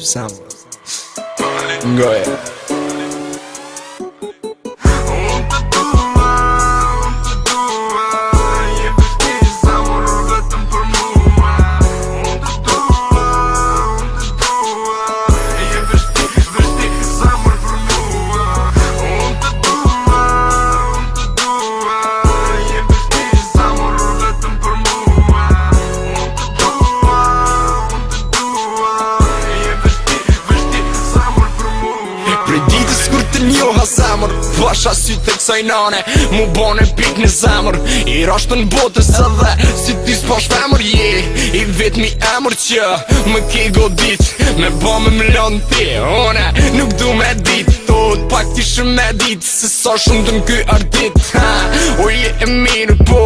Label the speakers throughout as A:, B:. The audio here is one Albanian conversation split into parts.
A: Zamër Ngoja Zamër, vasha sy të kësaj nane mu bone pik në zamër I rashtë në botës edhe si ti s'pash femër je I vetëmi emër që më ke godit me bo me mlon ti One nuk du me dit Tot pak ti shë me dit Se sa shumë të m'ky ardit O je e mirë po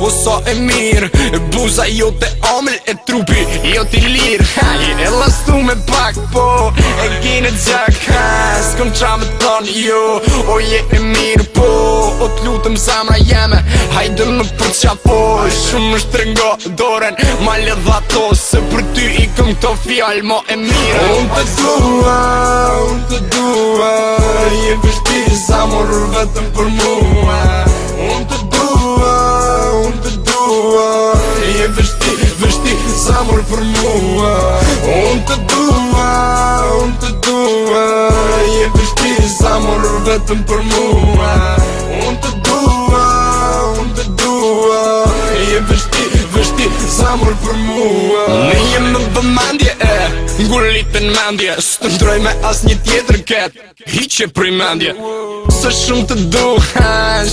A: O sa e mirë Buza jo të amel e trupi Jo t'i lirë Je e lastu me pak po E gine gjak S'kom qa me thonë jo O je e mirë po O t'lutëm zamra jeme Hajde më për qa po Shumë është rëngo doren Ma ledha to Se për ty I këm këto fjall ma e mirë Unë të dua Je vështi zamur vetëm për mua Unë të dua Je vështi zamur për mua Unë të dua Je vështi zamur vetëm për mua Unë të dua Je vështi zamur për mua Në jemë vëmendje Ngullit në mendje Së të ndroj me as një tjetër ket Hiqe prej mendje Se shumë të du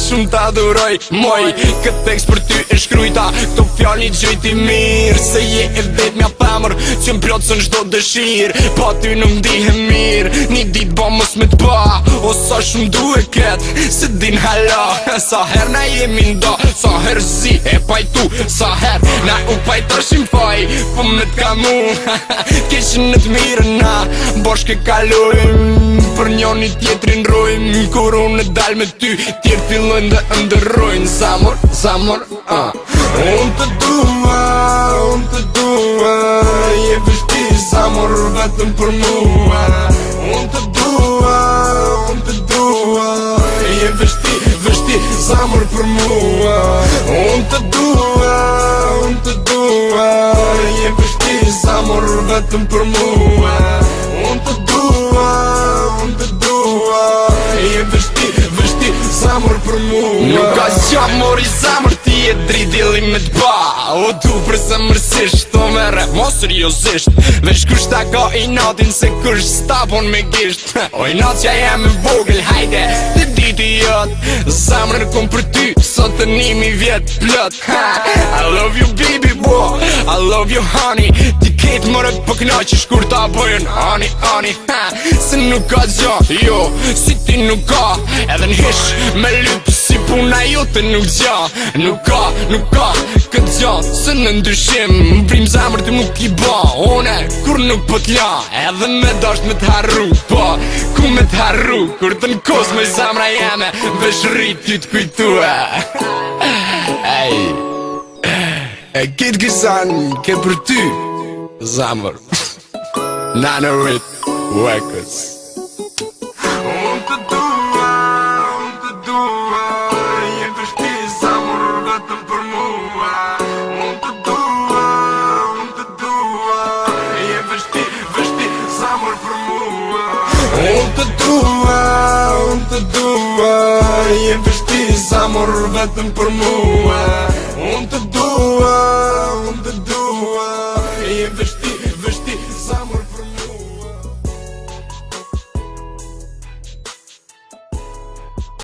A: Shumë të aduroj Moj këtë tekst për ty e shkrujta Këto fjall një gjëjti mirë Se je e vetë mja pëmër Që m'plot së në shdo dëshir Pa ty nuk ndihe mirë Një dit ba mos me t'ba O sa shumë du e ket Se din hala Sa her na jemi ndo Sa her zi e pajtu Sa her na u pajtoshim faj Po me t'kamu Keshën në t'mirë na Boshke kalojmë Për njoni tjetrin rojmë Kur unë dal me ty Tjerë fillojnë dhe ndërrojnë Zamor Unë të dua Je vështi zamor vetëm për mua Unë të dua Je vështi zamor për mua Unë të dua Je vështi zamor vetëm për mua Unë të dua Je vështi zamor për mua Nuk ka qa mori zamor ti e dridili me t'ba O du për zemërsisht To mere mo seriosisht Vesh kush ta ka I natin Se kush stapon me gisht O I nat qa jem e vogël hajde Të diti jot Zamrën kom për ty Sot të nimi vjet plot I love you baby boy I love you honey Ti ketë mërë pëkna që shkur ta bojën Ani Se nuk ka gja Jo Si ti nuk ka Edhe n'hish me lyp Si puna jote nuk gja Nuk ka këtë gja Se në ndyshim Më prim zamër të nuk I ba One kur nuk po t'la Edhe me dasht me t'harru Po ku me t'harru Kur të n'kos me zamra jeme Vesh rrit ty t'kujtua E kitë gëzan Ke për ty Zamër Nano Rit Records Unë të dua Je vështi zamër vetëm për mua Unë të dua Je vështi zamër për mua Unë të dua Je vështi zamër vetëm për mua Unë të dua Je vështi